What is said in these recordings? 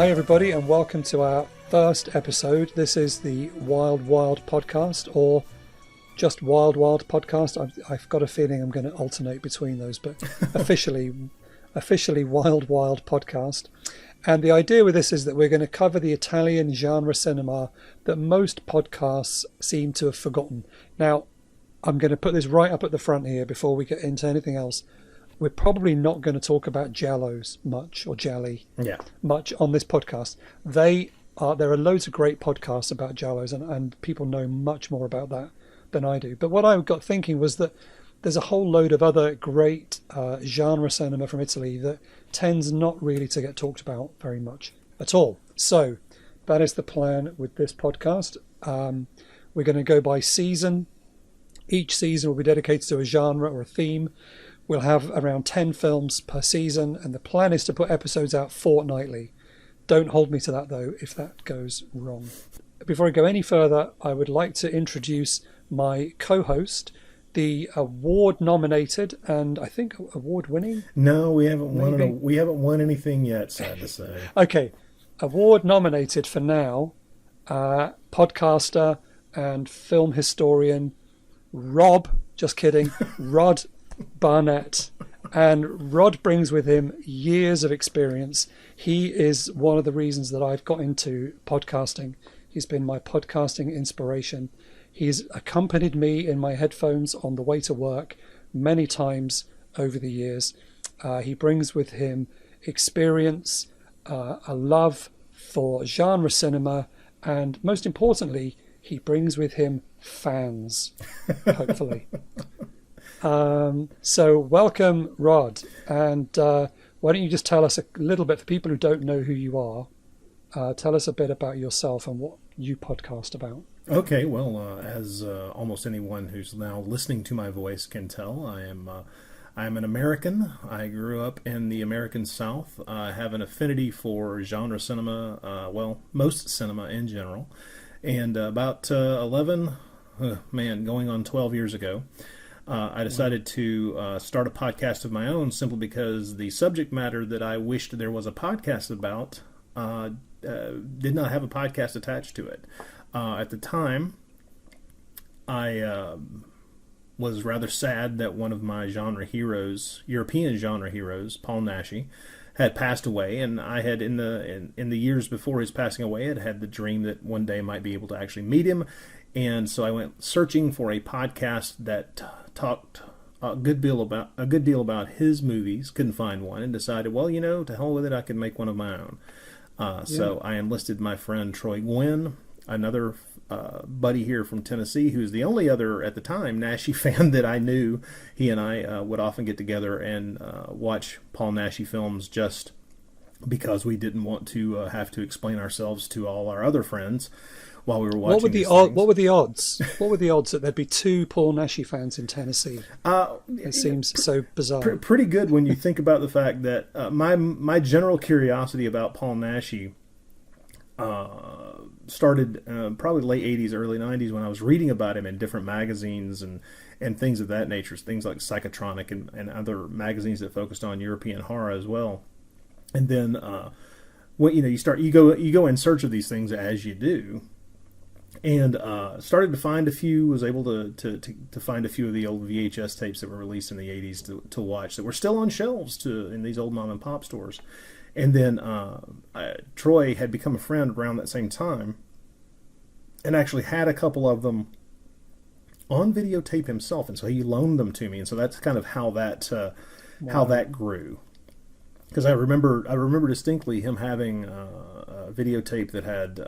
Hi everybody and welcome to our first episode. This is the Wild Wild podcast, or just Wild Wild podcast. I've got a feeling I'm going to alternate between those, but officially Wild Wild podcast. And the idea with this is that we're going to cover the Italian genre cinema that most podcasts seem to have forgotten. Now, I'm going to put this right up at the front here before we get into anything else. We're probably not going to talk about giallos much, or gialli much on this podcast. There are loads of great podcasts about giallos, and people know much more about that than I do. But what I got thinking was that there's a whole load of other great genre cinema from Italy that tends not really to get talked about very much at all. So that is the plan with this podcast. We're going to go by season. Each season will be dedicated to a genre or a theme. We'll have around 10 films per season, and the plan is to put episodes out fortnightly. Don't hold me to that, though, if that goes wrong. Before I go any further, I would like to introduce my co-host, the award-nominated and I think award-winning. No, we haven't won. We haven't won anything yet. Sad to say. Okay, award-nominated for now. Podcaster and film historian Rob. Just kidding, Rod Barnett. And Rod brings with him years of experience. He is one of the reasons that I've got into podcasting. He's been my podcasting inspiration. He's accompanied me in my headphones on the way to work many times over the years. He brings with him experience, a love for genre cinema, and most importantly, he brings with him fans, hopefully. So welcome, Rod. And why don't you just tell us a little bit, for people who don't know who you are, tell us a bit about yourself and what you podcast about. Okay, well, as almost anyone who's now listening to my voice can tell, I am an American. I grew up in the American South. I have an affinity for genre cinema, most cinema in general. And about 11, going on 12 years ago, I decided to start a podcast of my own, simply because the subject matter that I wished there was a podcast about did not have a podcast attached to it. At the time, I was rather sad that one of my European genre heroes, Paul Naschy, had passed away, and I had in the years before his passing away had the dream that one day I might be able to actually meet him, and so I went searching for a podcast that talked a good deal about his movies. Couldn't find one, and decided, to hell with it, I could make one of my own. So I enlisted my friend Troy Gwynn, another buddy here from Tennessee, who's the only other, at the time, Naschy fan that I knew. He and I would often get together and watch Paul Naschy films, just because we didn't want to have to explain ourselves to all our other friends while we were watching. What were the odds? What were the odds that there'd be two Paul Naschy fans in Tennessee? It seems so bizarre. Pretty good when you think about the fact that my general curiosity about Paul Naschy started probably late 80s, early 90s, when I was reading about him in different magazines and things of that nature, things like Psychotronic and other magazines that focused on European horror as well. And then when you go in search of these things, as you do, and started to find a few. Was able to find a few of the old VHS tapes that were released in the 80s to watch, that were still on shelves in these old mom and pop stores. And then Troy had become a friend around that same time, and actually had a couple of them on videotape himself, and so he loaned them to me, and so that's kind of how that grew. Because I remember distinctly him having a videotape that had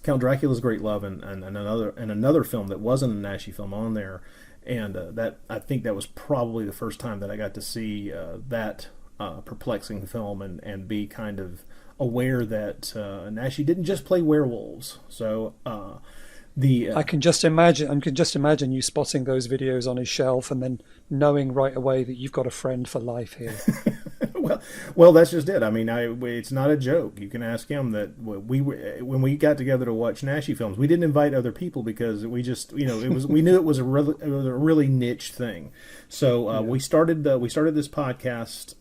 Count Dracula's Great Love and another film that wasn't a Naschy film on there, and that I think that was probably the first time that I got to see that perplexing film and be kind of aware that Naschy didn't just play werewolves. So I can just imagine you spotting those videos on his shelf and then knowing right away that you've got a friend for life here. well, that's just it. I mean, it's not a joke. You can ask him that when we got together to watch Naschy films, we didn't invite other people because we just, we knew it was a really niche thing. So we started this podcast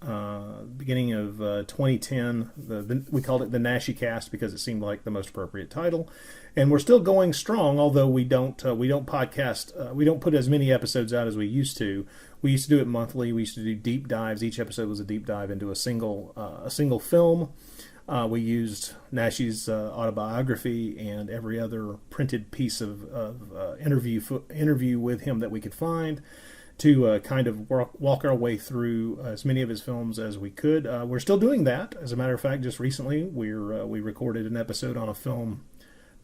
beginning of 2010. We called it the Naschy Cast because it seemed like the most appropriate title. And we're still going strong, although we don't podcast. We don't put as many episodes out as we used to. We used to do it monthly. We used to do deep dives. Each episode was a deep dive into a single film. We used Naschy's autobiography and every other printed piece of interview with him that we could find to kind of walk our way through as many of his films as we could. We're still doing that. As a matter of fact, just recently we recorded an episode on a film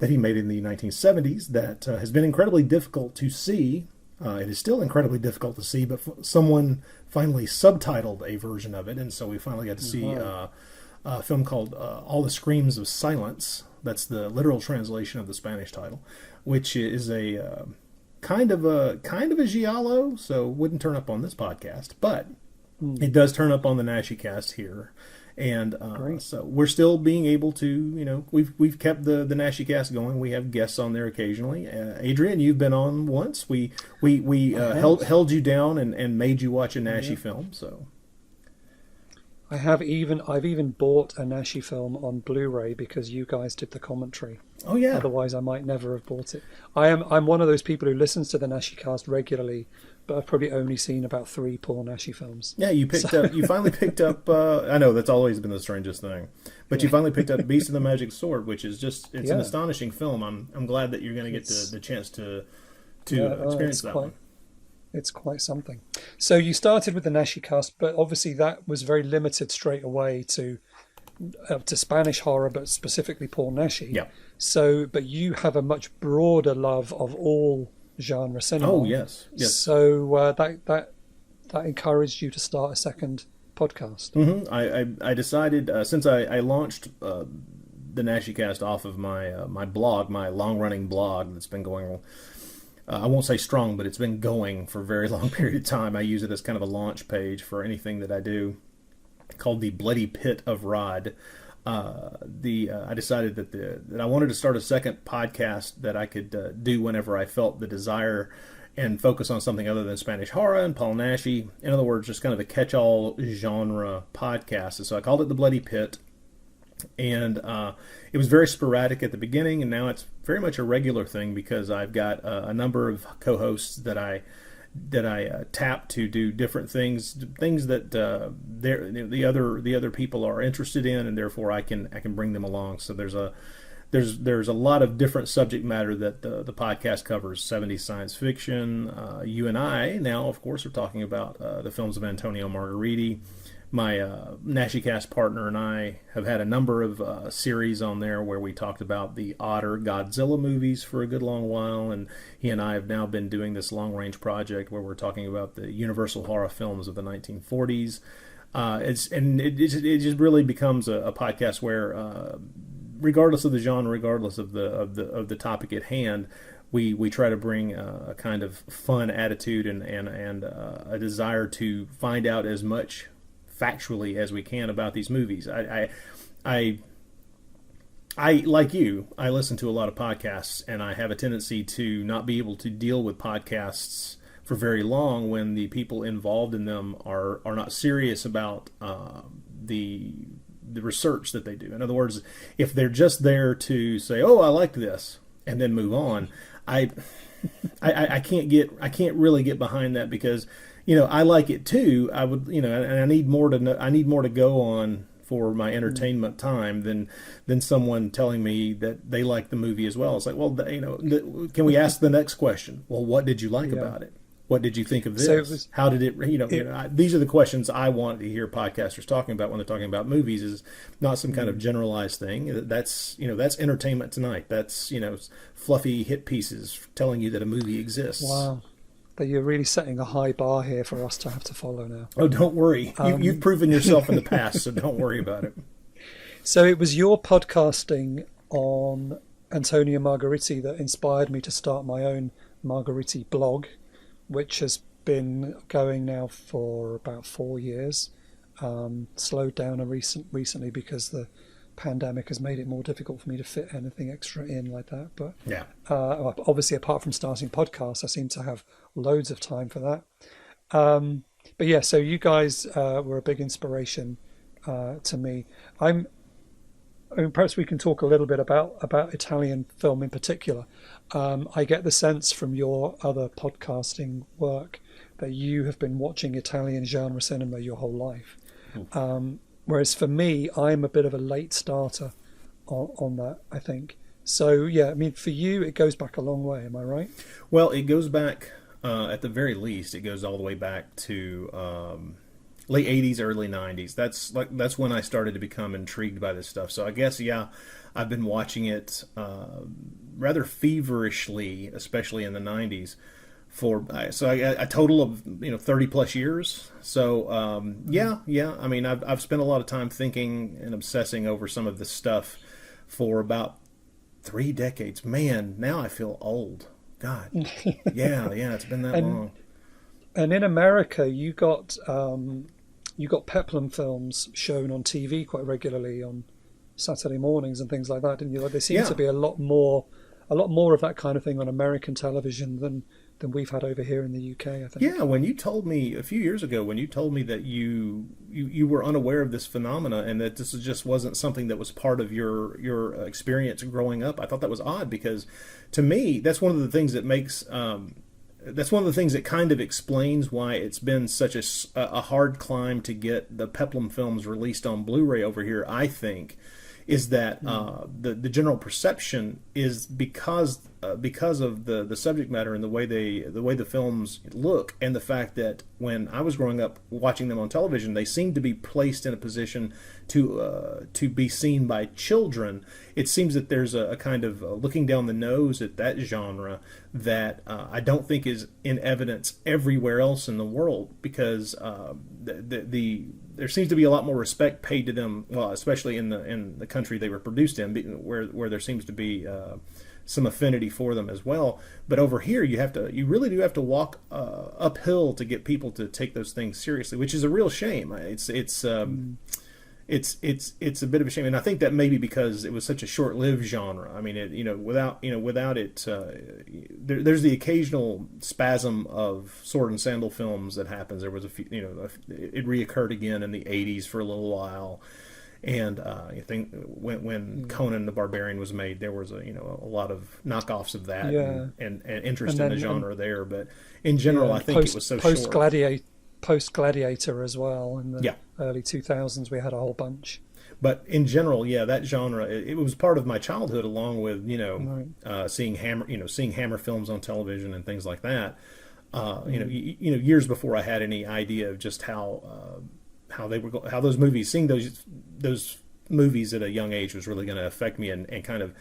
that he made in the 1970s that has been incredibly difficult to see. It is still incredibly difficult to see, but someone finally subtitled a version of it, and so we finally got to see a film called All the Screams of Silence. That's the literal translation of the Spanish title, which is a kind of a giallo, so wouldn't turn up on this podcast, but it does turn up on the Naschy Cast here. And so we're still being able to, we've kept the Naschy Cast going. We have guests on there occasionally. Adrian, you've been on once. We held you down and made you watch a Naschy film. So I've even bought a Naschy film on Blu-ray because you guys did the commentary. Oh yeah. Otherwise, I might never have bought it. I'm one of those people who listens to the Naschy Cast regularly, but I've probably only seen about 3 Paul Naschy films. Yeah, you finally picked up. I know that's always been the strangest thing, but you finally picked up Beast of the Magic Sword, which is it's an astonishing film. I'm glad that you're going to get the chance to experience that one. It's quite something. So you started with the Naschy Cast, but obviously that was very limited straight away to Spanish horror, but specifically Paul Naschy. Yeah. So, but you have a much broader love of all genre cinema. Oh yes. So that encouraged you to start a second podcast. Mm-hmm. I decided since I launched the Naschy Cast off of my blog, my long running blog that's been going. I won't say strong, but it's been going for a very long period of time. I use it as kind of a launch page for anything that I do, called the Bloody Pit of Rod. I decided that I wanted to start a second podcast that I could do whenever I felt the desire and focus on something other than Spanish horror and Paul Naschy. In other words, just kind of a catch-all genre podcast. And so I called it the Bloody Pit. And it was very sporadic at the beginning, and now it's very much a regular thing because I've got a number of co-hosts that I tap to do different things that the other people are interested in, and therefore I can bring them along. So there's a lot of different subject matter that the podcast covers. 70s science fiction. You and I now, of course, are talking about the films of Antonio Margheriti. My Naschy Cast partner and I have had a number of series on there where we talked about the Otter Godzilla movies for a good long while, and he and I have now been doing this long-range project where we're talking about the Universal horror films of the 1940s. It just really becomes a podcast where, regardless of the genre, regardless of the topic at hand, we try to bring a kind of fun attitude and a desire to find out as much factually as we can about these movies. I like you, I listen to a lot of podcasts, and I have a tendency to not be able to deal with podcasts for very long when the people involved in them are not serious about the research that they do. In other words, if they're just there to say, "Oh, I like this," and then move on, I can't really get behind that because I like it too. I would, and I need more to know. I need more to go on for my entertainment time than someone telling me that they like the movie as well. It's like, well, can we ask the next question? Well, what did you like about it? What did you think of this? How did it? These are the questions I want to hear podcasters talking about when they're talking about movies. Is not some kind of generalized thing. That's Entertainment Tonight. That's fluffy hit pieces telling you that a movie exists. Wow. But you're really setting a high bar here for us to have to follow now. Oh, don't worry. You've proven yourself in the past, so don't worry about it. So it was your podcasting on Antonio Margheriti that inspired me to start my own Margheriti blog, which has been going now for about 4 years. slowed down recently because the pandemic has made it more difficult for me to fit anything extra in like that. But Yeah. obviously, apart from starting podcasts, I seem to have loads of time for that. But yeah, so you guys were a big inspiration to me. I mean, perhaps we can talk a little bit about Italian film in particular. I get the sense from your other podcasting work that you have been watching Italian genre cinema your whole life. Whereas for me, I'm a bit of a late starter on that, I think. So, yeah, I mean, for you, it goes back a long way, am I right? Well, it goes back, at the very least, it goes all the way back to late 80s, early 90s. That's when I started to become intrigued by this stuff. So I guess, yeah, I've been watching it rather feverishly, especially in the 90s. So a total of 30 plus years. So yeah. I mean, I've spent a lot of time thinking and obsessing over some of this stuff for about 3 decades. Man, now I feel old. God, yeah, it's been that long. And in America, you got Peplum films shown on TV quite regularly on Saturday mornings and things like that, didn't you? Like, there seems to be a lot more of that kind of thing on American television than we've had over here in the UK, I think. Yeah, when you told me a few years ago, when you told me that you were unaware of this phenomena and that this just wasn't something that was part of your experience growing up, I thought that was odd, because to me, that's one of the things that makes that's one of the things that kind of explains why it's been such a hard climb to get the Peplum films released on Blu-ray over here, I think, is that the general perception is because of the subject matter and the way the films look, and the fact that when I was growing up watching them on television, they seemed to be placed in a position to be seen by children. It seems that there's a kind of looking down the nose at that genre that I don't think is in evidence everywhere else in the world, because there seems to be a lot more respect paid to them, well, especially in the country they were produced in, where there seems to be some affinity for them as well. But over here, you really do have to walk uphill to get people to take those things seriously, which is a real shame. It's a bit of a shame, and I think that maybe because it was such a short-lived genre. I mean, without it, there's the occasional spasm of sword and sandal films that happens. There was a few, it reoccurred again in the '80s for a little while, and I think when Conan the Barbarian was made, there was a lot of knockoffs of that, and interest in the genre there. But in general, I think it was so short. Post-Gladiator as well in the early 2000s, we had a whole bunch. But in general, that genre, it was part of my childhood, along with seeing Hammer films on television and things like that. Years before I had any idea of just how those movies, seeing those movies at a young age was really going to affect me and kind of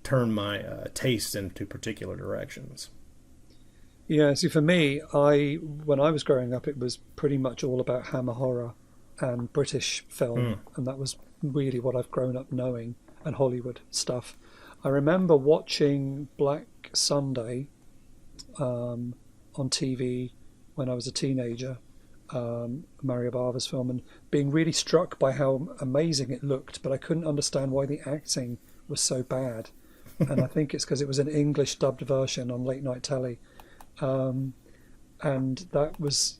turn my tastes into particular directions. Yeah, see, for me, when I was growing up, it was pretty much all about Hammer horror and British film, and that was really what I've grown up knowing, and Hollywood stuff. I remember watching Black Sunday on TV when I was a teenager, Mario Bava's film, and being really struck by how amazing it looked, but I couldn't understand why the acting was so bad. And I think it's because it was an English dubbed version on late night telly. And that's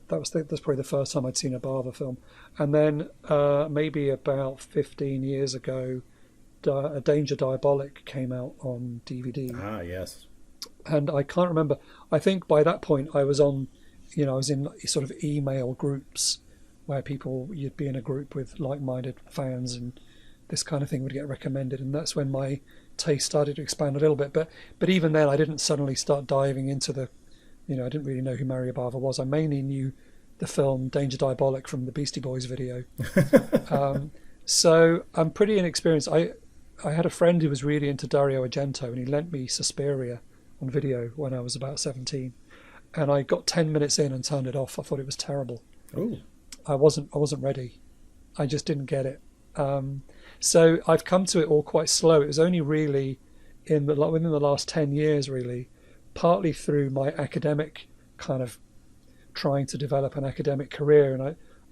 probably the first time I'd seen a Bava film. And then maybe about 15 years ago, Danger Diabolik came out on DVD. Ah, yes. And I can't remember. I think by that point I was in sort of email groups where you'd be in a group with like-minded fans, and this kind of thing would get recommended. And that's when my taste started to expand a little bit, but even then I didn't suddenly start diving into I didn't really know who Mario Bava was. I mainly knew the film Danger Diabolik from the Beastie Boys video. So I'm pretty inexperienced. I had a friend who was really into Dario Argento, and he lent me Suspiria on video when I was about 17, and I got 10 minutes in and turned it off. I thought it was terrible. Oh, I wasn't ready. I just didn't get it. So I've come to it all quite slow. It was only really within the last 10 years, really, partly through my academic kind of trying to develop an academic career. And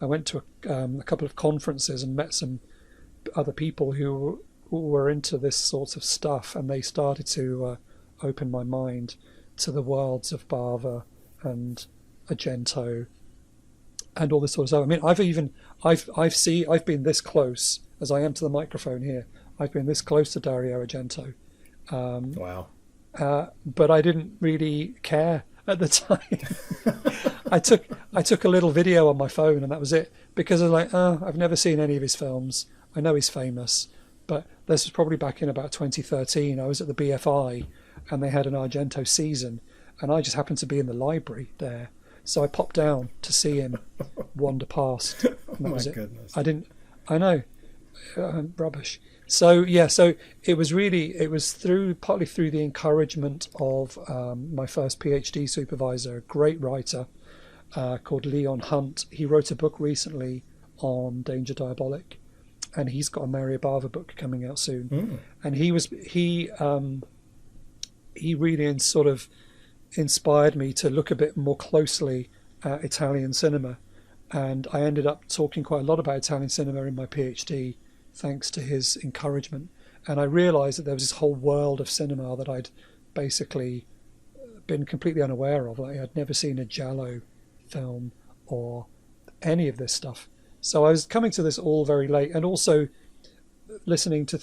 I went to a couple of conferences and met some other people who were into this sort of stuff, and they started to open my mind to the worlds of Bava and Argento and all this sort of stuff. I mean, I've been this close as I am to the microphone here. I've been this close to Dario Argento. Wow. But I didn't really care at the time. I took a little video on my phone and that was it, because I was like, I've never seen any of his films. I know he's famous, but this was probably back in about 2013. I was at the BFI and they had an Argento season, and I just happened to be in the library there. So I popped down to see him wander past. Oh my goodness. I know, rubbish. So yeah, so it was partly through the encouragement of my first PhD supervisor, a great writer called Leon Hunt. He wrote a book recently on Danger Diabolik, and he's got a Mario Bava book coming out soon. And he really sort of inspired me to look a bit more closely at Italian cinema, and I ended up talking quite a lot about Italian cinema in my PhD thanks to his encouragement. And I realized that there was this whole world of cinema that I'd basically been completely unaware of. Like, I'd never seen a Giallo film or any of this stuff. So I was coming to this all very late, and also listening to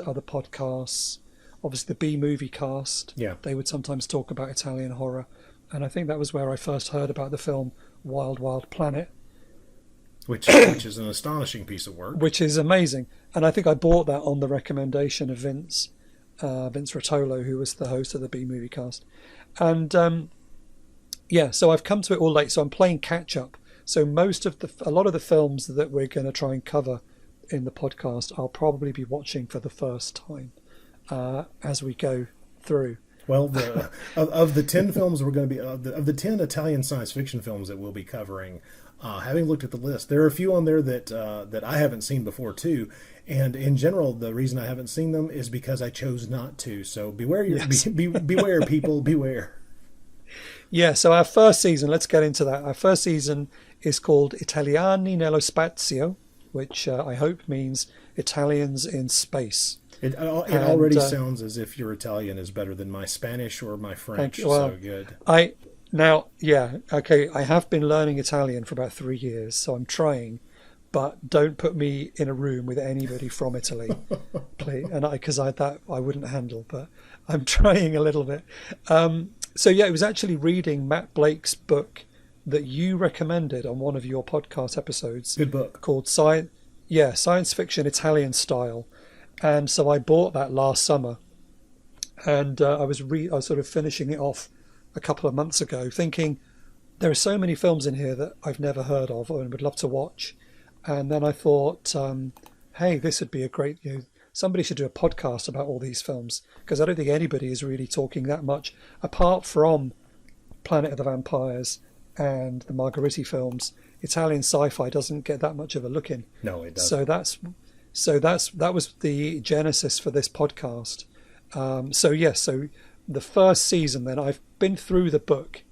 other podcasts. Obviously, the B Movie Cast. Yeah. They would sometimes talk about Italian horror, and I think that was where I first heard about the film Wild Wild Planet, which is an astonishing piece of work. Which is amazing, and I think I bought that on the recommendation of Vince Rotolo, who was the host of the B Movie Cast, and so I've come to it all late. So I'm playing catch up. So a lot of the films that we're going to try and cover in the podcast, I'll probably be watching for the first time as we go through. Well, of the 10 films we're going to be of the 10 Italian science fiction films that we'll be covering, having looked at the list, there are a few on there that I haven't seen before too. And in general, the reason I haven't seen them is because I chose not to. So beware, beware, people, beware. Yeah. So our first season, let's get into that. Our first season is called Italiani nello spazio, which I hope means Italians in space. It already sounds as if your Italian is better than my Spanish or my French. Well, so good. I have been learning Italian for about 3 years, so I'm trying, but don't put me in a room with anybody from Italy, please. And I wouldn't handle, but I'm trying a little bit. It was actually reading Matt Blake's book that you recommended on one of your podcast episodes. Good book. Called Science Fiction Italian Style. And so I bought that last summer, and I was sort of finishing it off a couple of months ago, thinking there are so many films in here that I've never heard of and would love to watch. And then I thought, hey, this would be a great, somebody should do a podcast about all these films, because I don't think anybody is really talking that much, apart from Planet of the Vampires and the Margheriti films. Italian sci-fi doesn't get that much of a look in. No, it doesn't. So that was the genesis for this podcast. So the first season, then I've been through the book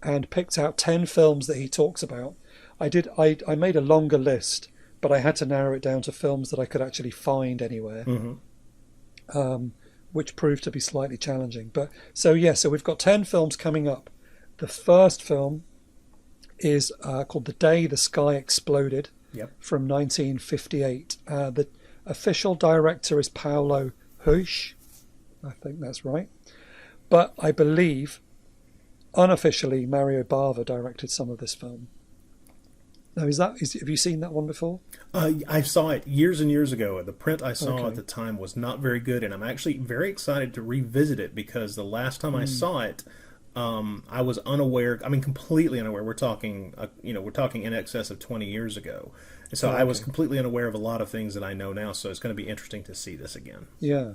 and picked out 10 films that he talks about. I made a longer list, but I had to narrow it down to films that I could actually find anywhere, which proved to be slightly challenging. But so we've got 10 films coming up. The first film is called The Day the Sky Exploded. Yep. From 1958. The official director is Paolo Husch. I think that's right. But I believe, unofficially, Mario Bava directed some of this film. Now, have you seen that one before? I saw it years and years ago. The print I saw at the time was not very good, and I'm actually very excited to revisit it, because the last time I saw it, I was unaware. I mean, completely unaware. We're talking in excess of 20 years ago. So I was completely unaware of a lot of things that I know now. So it's going to be interesting to see this again. Yeah.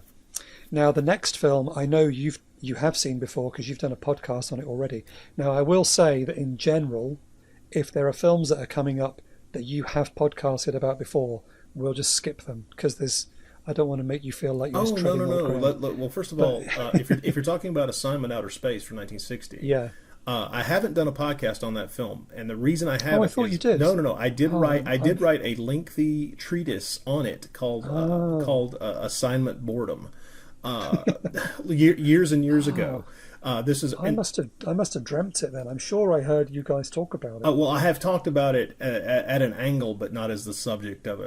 Now, the next film I know you have seen before, because you've done a podcast on it already. Now, I will say that in general, if there are films that are coming up that you have podcasted about before, we'll just skip them, because I don't want to make you feel like you're treading on ground. Well, first of all, if you're talking about Assignment Outer Space from 1960, I haven't done a podcast on that film, and the reason I haven't Oh, I thought is you did. no. I did write. I did I've- write a lengthy treatise on it called Assignment Boredom, uh, years and years ago. This is and, I must have dreamt it then. I'm sure I heard you guys talk about it. well, I have talked about it at an angle, but not as the subject of an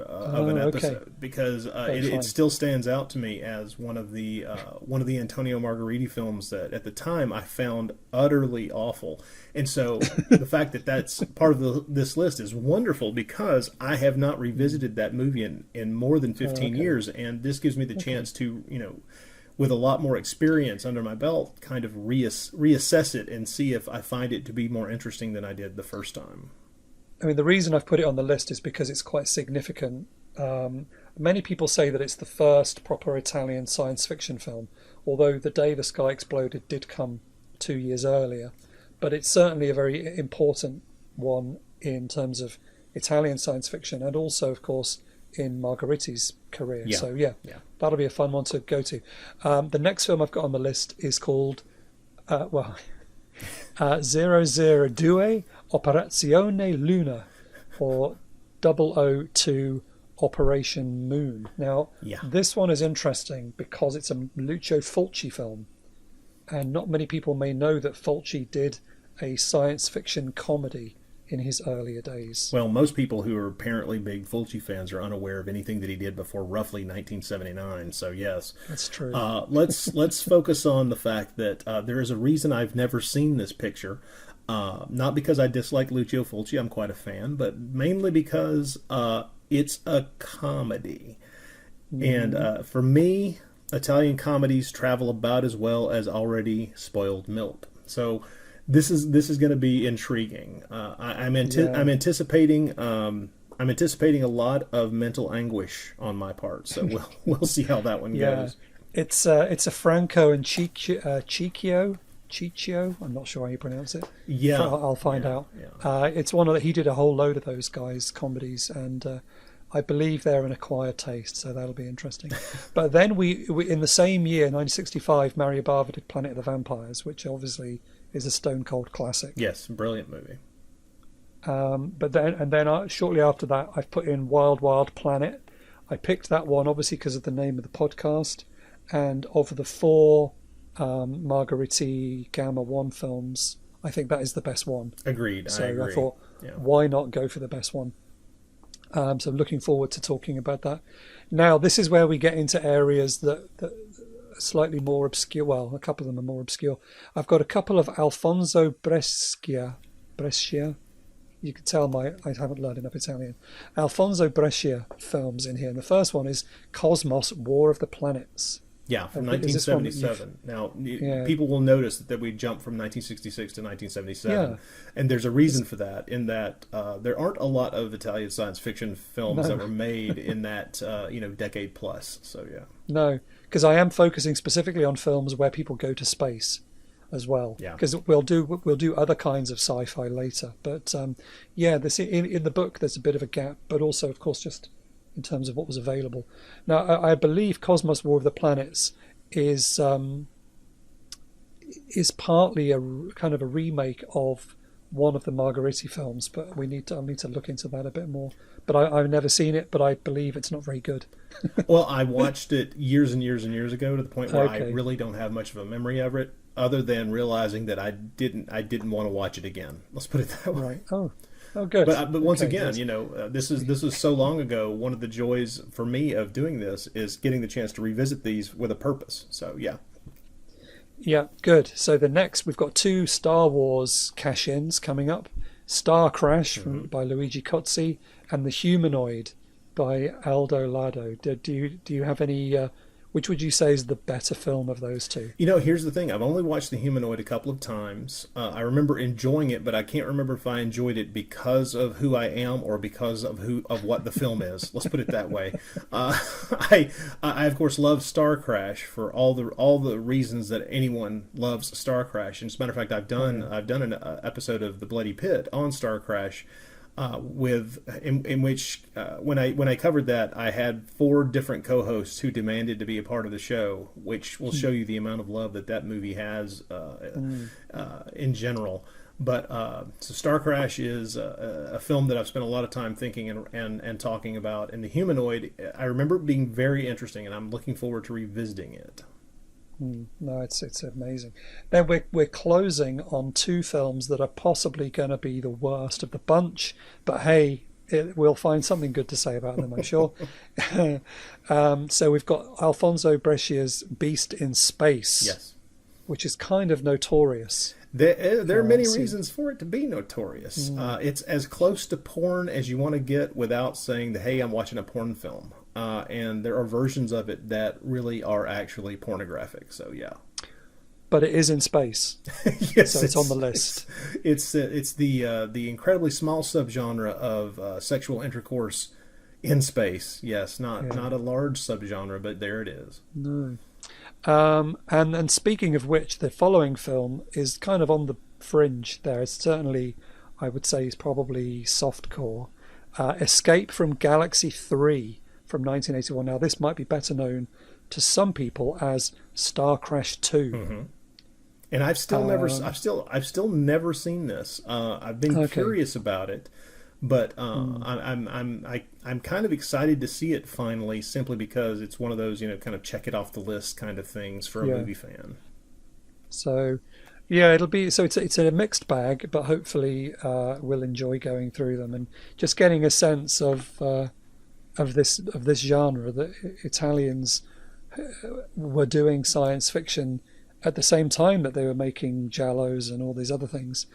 Okay. episode, because That's fine. it still stands out to me as one of the Antonio Margheriti films that at the time I found utterly awful. And so the fact that that's part of this list is wonderful, because I have not revisited that movie in more than 15 okay. years, and this gives me the chance to, with a lot more experience under my belt, kind of reassess it and see if I find it to be more interesting than I did the first time. I mean, the reason I've put it on the list is because it's quite significant. Many people say that it's the first proper Italian science fiction film, although The Day the Sky Exploded did come 2 years earlier. But it's certainly a very important one in terms of Italian science fiction, and also, of course, in Margheriti's career. Yeah. So yeah, Yeah. that'll be a fun one to go to. The next film I've got on the list is called, 002 Operazione Luna, or 002 Operation Moon. Now, Yeah. this one is interesting because it's a Lucio Fulci film, and not many people may know that Fulci did a science fiction comedy in his earlier days. Well, most people who are apparently big Fulci fans are unaware of anything that he did before roughly 1979. So yes, That's true. let's focus on the fact that there is a reason I've never seen this picture. Not because I dislike Lucio Fulci, I'm quite a fan, but mainly because it's a comedy. And for me, Italian comedies travel about as well as already spoiled milk. So this is going to be intriguing. I'm anticipating I'm anticipating a lot of mental anguish on my part. So we'll see how that one Yeah, goes. it's a Franco and Ciccio. I'm not sure how you pronounce it. Yeah, I'll find out. yeah. It's one of he did a whole load of those guys' comedies, and I believe they're an acquired taste, so that'll be interesting. But then we in the same year, 1965, Mario Bava did Planet of the Vampires, which obviously is a stone cold classic. Yes, brilliant movie. But then shortly after that, I've put in Wild Wild Planet. I picked that one obviously because of the name of the podcast, and of the four Margheriti Gamma 1 films, I think that is the best one. Agreed. So I agree. thought, Yeah. why not go for the best one? So looking forward to talking about that. Now, this is where we get into areas that are slightly more obscure. Well, a couple of them are more obscure. I've got a couple of Alfonso Brescia. You can tell I haven't learned enough Italian. Alfonso Brescia films in here. And the first one is Cosmos, War of the Planets. Yeah, from I think is this one that 1977. Now, Yeah. people will notice that we jumped from 1966 to 1977, Yeah. and there's a reason for that. In that there aren't a lot of Italian science fiction films that were made in that decade plus. So yeah, No, because I am focusing specifically on films where people go to space as well. Yeah. Because we'll do other kinds of sci-fi later. But this in the book there's a bit of a gap, but also of course just in terms of what was available. Now I believe Cosmos War of the Planets is partly a kind of a remake of one of the Margheriti films, but I'll need to look into that a bit more. But I've never seen it, but I believe it's not very good. well, I watched it years and years and years ago to the point where I Okay. really don't have much of a memory of it, other than realizing that I didn't want to watch it again. Let's put it that way. Right. Oh, good. But once Okay, again, good. this is so long ago. One of the joys for me of doing this is getting the chance to revisit these with a purpose. So yeah, Yeah, good. So the next, we've got two Star Wars cash-ins coming up. Star Crash by Luigi Cozzi and The Humanoid by Aldo Lado. Do you have any... which would you say is the better film of those two? here's the thing. I've only watched The Humanoid a couple of times. I remember enjoying it, but I can't remember if I enjoyed it because of who I am or because of what the film is. Let's put it that way. I of course love Star Crash for all the reasons that anyone loves Star Crash. And as a matter of fact, I've done an episode of The Bloody Pit on Star Crash. in which when I covered that, I had 4 different co-hosts who demanded to be a part of the show, which will show you the amount of love that movie has in general. But so Star Crash is a film that I've spent a lot of time thinking and talking about. And The Humanoid, I remember it being very interesting, and I'm looking forward to revisiting it. No, it's amazing. Then we're closing on 2 films that are possibly going to be the worst of the bunch, but hey, we'll find something good to say about them, I'm sure. So we've got Alfonso Brescia's Beast in Space, Yes, which is kind of notorious. There are many reasons for it to be notorious. It's as close to porn as you want to get without saying that, hey, I'm watching a porn film. And there are versions of it that really are actually pornographic. So yeah, but it is in space. Yes, so it's on the list. It's the incredibly small subgenre of sexual intercourse in space. Yes, not a large subgenre, but there it is. No. And speaking of which, the following film is kind of on the fringe there. It's certainly, I would say, is probably softcore. Escape from Galaxy 3 from 1981. Now, this might be better known to some people as Star Crash 2. Mm-hmm. And I've still never seen this. I've been curious about it, but I'm kind of excited to see it finally, simply because it's one of those, kind of check it off the list kind of things for a movie fan. So, yeah, it'll be it's a mixed bag, but hopefully we'll enjoy going through them and just getting a sense of this genre that Italians were doing science fiction at the same time that they were making giallos and all these other things.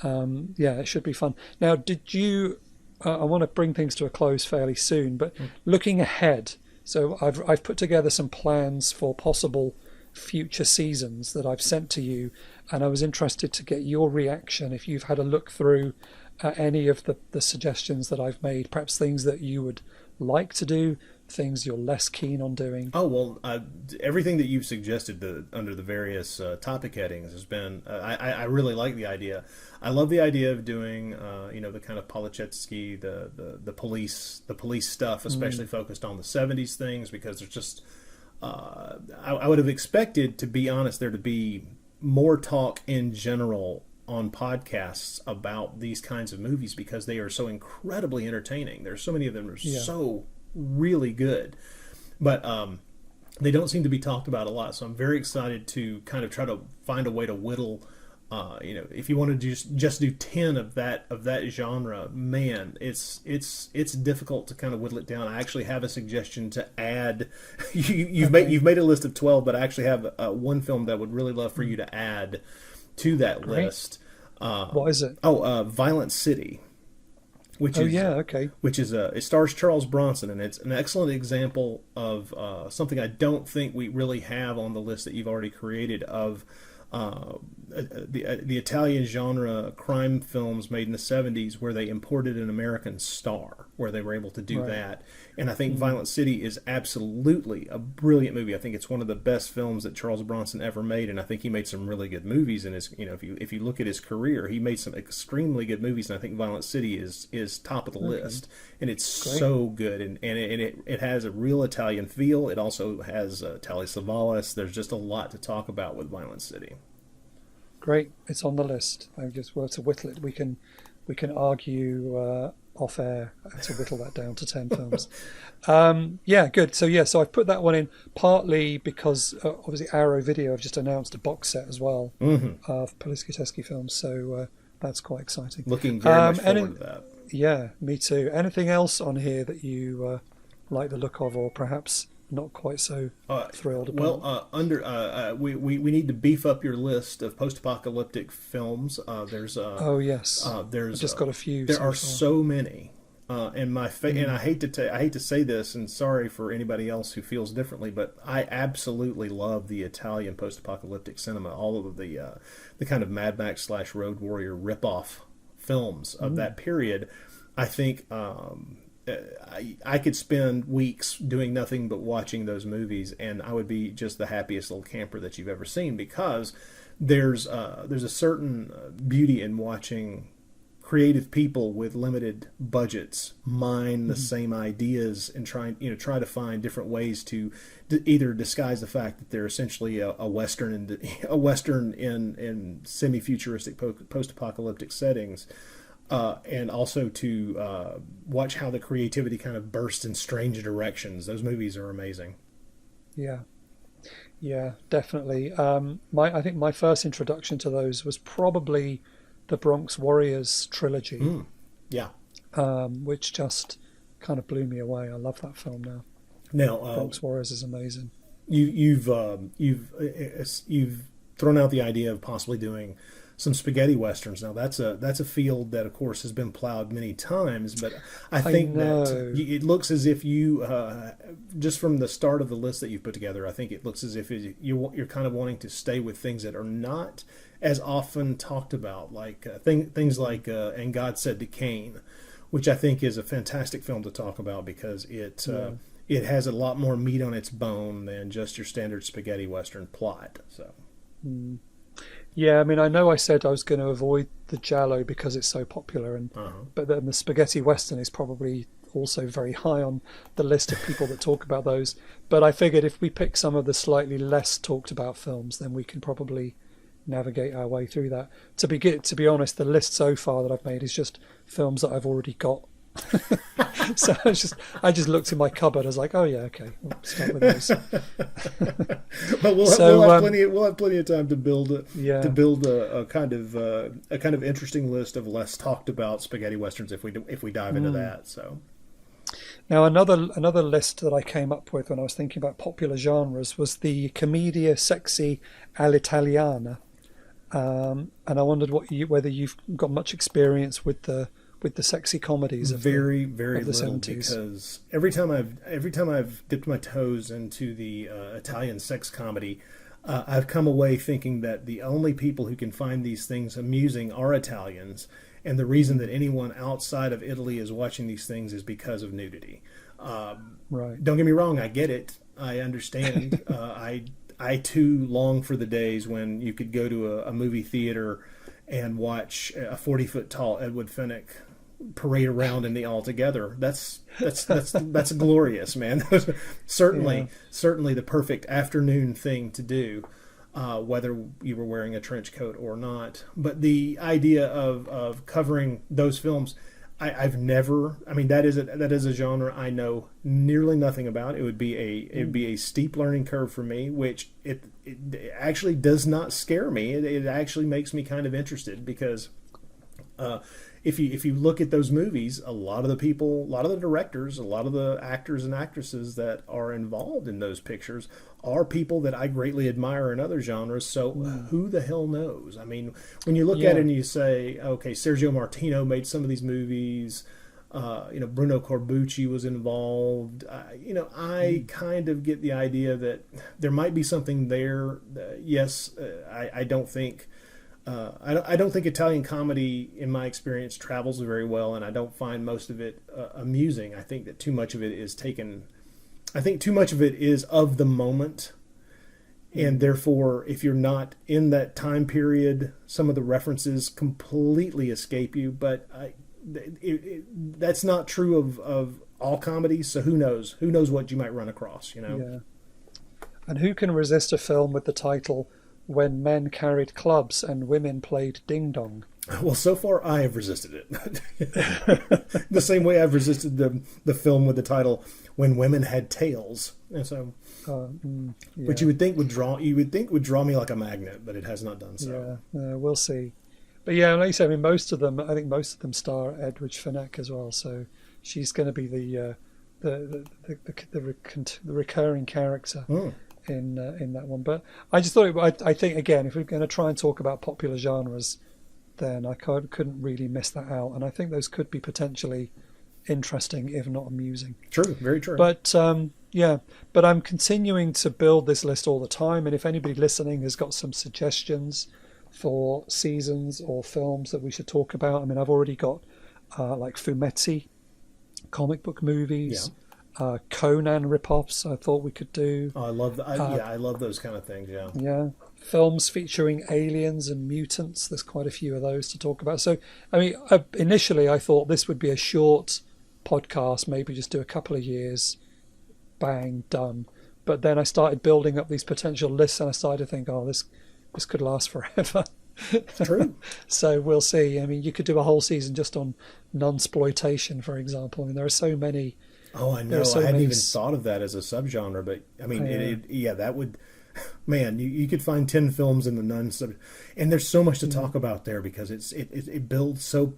It should be fun. Now, did you? I want to bring things to a close fairly soon, but looking ahead, so I've put together some plans for possible future seasons that I've sent to you, and I was interested to get your reaction if you've had a look through any of the suggestions that I've made, perhaps things that you would like to do, things you're less keen on doing. Oh, well, everything that you've suggested under the various topic headings has been, I really like the idea. I love the idea of doing, the kind of Polichetsky, the police stuff, especially focused on the 70s things, because there's just, I would have expected, to be honest, there to be more talk in general on podcasts about these kinds of movies, because they are so incredibly entertaining. There's so many of them are so really good, but they don't seem to be talked about a lot. So I'm very excited to kind of try to find a way to whittle. If you want to just do 10 of that genre, man, it's difficult to kind of whittle it down. I actually have a suggestion to add. You've made a list of 12, but I actually have one film that I would really love for you to add to that list. What is it? Violent City. Which is it stars Charles Bronson, and it's an excellent example of something I don't think we really have on the list that you've already created of the Italian genre crime films made in the 70s, where they imported an American star, where they were able to do that. And I think Violent City is absolutely a brilliant movie. I think it's one of the best films that Charles Bronson ever made, and I think he made some really good movies. And if you look at his career, he made some extremely good movies, and I think Violent City is top of the list. And it's so good, and it has a real Italian feel. It also has Telly Savalas. There's just a lot to talk about with Violent City. Great, it's on the list. I just were to whittle it. We can argue off air to whittle that down to 10 films. Good. So I've put that one in partly because obviously Arrow Video have just announced a box set as well of Poliskitesky films. So that's quite exciting. Looking very much forward to that. Yeah, me too. Anything else on here that you like the look of, or perhaps not quite so thrilled about? Well, we need to beef up your list of post-apocalyptic films. There's there's I've just got a few. There are so many, and I hate to say this, and sorry for anybody else who feels differently, but I absolutely love the Italian post-apocalyptic cinema. All of the kind of Mad Max / Road Warrior ripoff films of that period. I think I could spend weeks doing nothing but watching those movies, and I would be just the happiest little camper that you've ever seen, because there's a certain beauty in watching creative people with limited budgets mine the same ideas and try to find different ways to either disguise the fact that they're essentially a western in semi-futuristic post-apocalyptic settings, and also to watch how the creativity kind of bursts in strange directions. Those movies are amazing. Yeah, definitely. I think my first introduction to those was probably the Bronx Warriors trilogy, Yeah. which just kind of blew me away. I love that film now. Now, Bronx Warriors is amazing. You've thrown out the idea of possibly doing some spaghetti westerns. Now that's a field that of course has been plowed many times, but I think that it looks as if you just from the start of the list that you've put together, I think it looks as if you're kind of wanting to stay with things that are not as often talked about, like things like And God Said to Cain, which I think is a fantastic film to talk about because it has a lot more meat on its bone than just your standard spaghetti western plot. So. Yeah, I mean, I know I said I was going to avoid the Giallo because it's so popular, but then the spaghetti western is probably also very high on the list of people that talk about those. But I figured if we pick some of the slightly less talked about films, then we can probably navigate our way through that. To be honest, the list so far that I've made is just films that I've already got. So I just looked in my cupboard. I was like, oh yeah, okay, we'll start with those. But we'll have plenty of time to build a kind of interesting list of less talked about spaghetti westerns if we dive into that. So now another list that I came up with when I was thinking about popular genres was the Commedia Sexy all'Italiana, and I wondered whether you've got much experience with the sexy comedies of very the little 70s. Because every time I've dipped my toes into the Italian sex comedy, I've come away thinking that the only people who can find these things amusing are Italians, and the reason that anyone outside of Italy is watching these things is because of nudity. Right. Don't get me wrong, I get it, I understand. I too long for the days when you could go to a movie theater and watch a 40-foot tall Edward Fenwick parade around in the Altogether. That's glorious, man. Certainly the perfect afternoon thing to do, whether you were wearing a trench coat or not. But the idea of covering those films, I've never. I mean, that is a genre I know nearly nothing about. It would be a steep learning curve for me, which it actually does not scare me. It actually makes me kind of interested because if you look at those movies, a lot of the people, a lot of the directors, a lot of the actors and actresses that are involved in those pictures are people that I greatly admire in other genres. So who the hell knows? I mean, when you look at it and you say, okay, Sergio Martino made some of these movies. Bruno Corbucci was involved. I kind of get the idea that there might be something there. I don't think. I don't think Italian comedy, in my experience, travels very well, and I don't find most of it amusing. I think that too much of it is taken. I think too much of it is of the moment, and therefore, if you're not in that time period, some of the references completely escape you. But that's not true of all comedies. So who knows? Who knows what you might run across? Yeah. And who can resist a film with the title "When Men Carried Clubs and Women Played Ding Dong"? Well, so far I have resisted it. The same way I've resisted the film with the title "When Women Had Tails." And so, which you would think would draw me like a magnet, but it has not done so. Yeah, we'll see. But yeah, like you said, I mean, I think most of them star Edwidge Fenech as well. So she's going to be the recurring character in that one. But I just thought, I think again, if we're going to try and talk about popular genres, then I couldn't really miss that out. And I think those could be potentially interesting, if not amusing. True, very true. But but I'm continuing to build this list all the time. And if anybody listening has got some suggestions for seasons or films that we should talk about, I mean, I've already got like fumetti, comic book movies, Conan rip-offs I thought we could do. Oh, I love I love those kind of things. Yeah. Yeah. Films featuring aliens and mutants. There's quite a few of those to talk about. So, I mean, initially I thought this would be a short podcast, maybe just do a couple of years, bang, done. But then I started building up these potential lists, and I started to think, oh, this could last forever. True. So we'll see. I mean, you could do a whole season just on nunsploitation, for example. I mean, there are so many. Oh, I know. I hadn't even thought of that as a subgenre, but I mean, that would. Man, you could find 10 films in the nun subject, and there's so much to talk about there because it builds so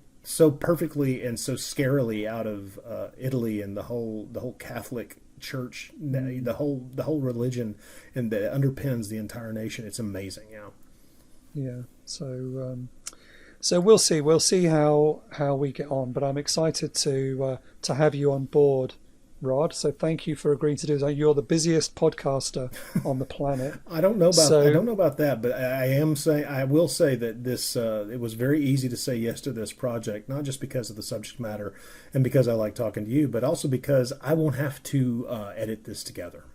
perfectly and so scarily out of Italy and the whole Catholic Church, the whole religion, and that underpins the entire nation. It's amazing, yeah. So we'll see how we get on. But I'm excited to have you on board, Rod. So thank you for agreeing to do this. You're the busiest podcaster on the planet. I don't know about that, but I will say that this it was very easy to say yes to this project, not just because of the subject matter and because I like talking to you, but also because I won't have to edit this together.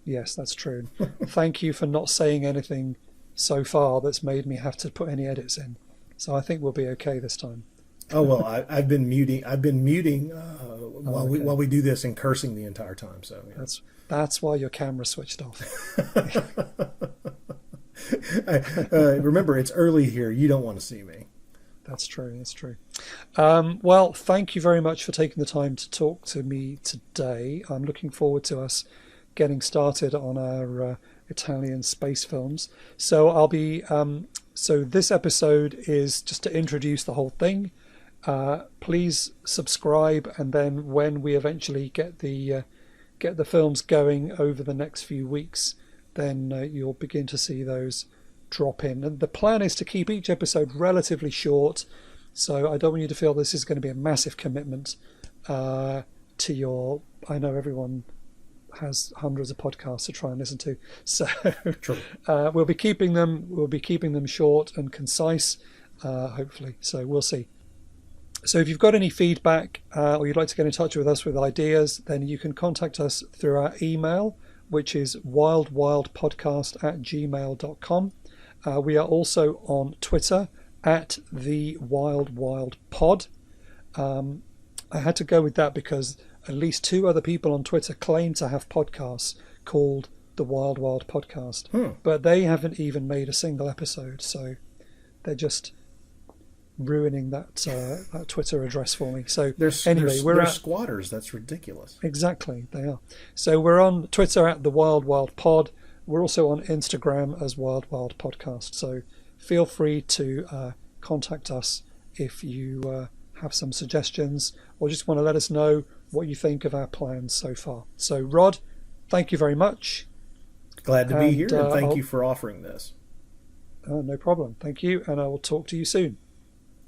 Yes, that's true. Thank you for not saying anything so far that's made me have to put any edits in. So I think we'll be okay this time. Oh well, I've been muting while we do this and cursing the entire time. So yeah. That's why your camera's switched off. Remember, it's early here. You don't want to see me. That's true. Well, thank you very much for taking the time to talk to me today. I'm looking forward to us getting started on our Italian space films. So I'll be. So this episode is just to introduce the whole thing. Please subscribe, and then when we eventually get the films going over the next few weeks, then you'll begin to see those drop in. And the plan is to keep each episode relatively short, so I don't want you to feel this is going to be a massive commitment to your. I know everyone has hundreds of podcasts to try and listen to, so we'll be keeping them short and concise, hopefully. So we'll see. So if you've got any feedback or you'd like to get in touch with us with ideas, then you can contact us through our email, which is wildwildpodcast@gmail.com. We are also on Twitter @TheWildWildPod. I had to go with that because at least 2 other people on Twitter claim to have podcasts called The Wild Wild Podcast, but they haven't even made a single episode, so they're just ruining that Twitter address for me. So they're squatters. That's ridiculous. Exactly, they are. So we're on Twitter @The Wild Wild Pod. We're also on Instagram as Wild Wild Podcast. So feel free to contact us if you have some suggestions or just want to let us know what you think of our plans so far. So Rod, thank you very much. Glad to be here, and thank you for offering this. No problem. Thank you, and I will talk to you soon.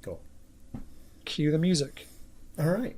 Cool. Cue the music. All right.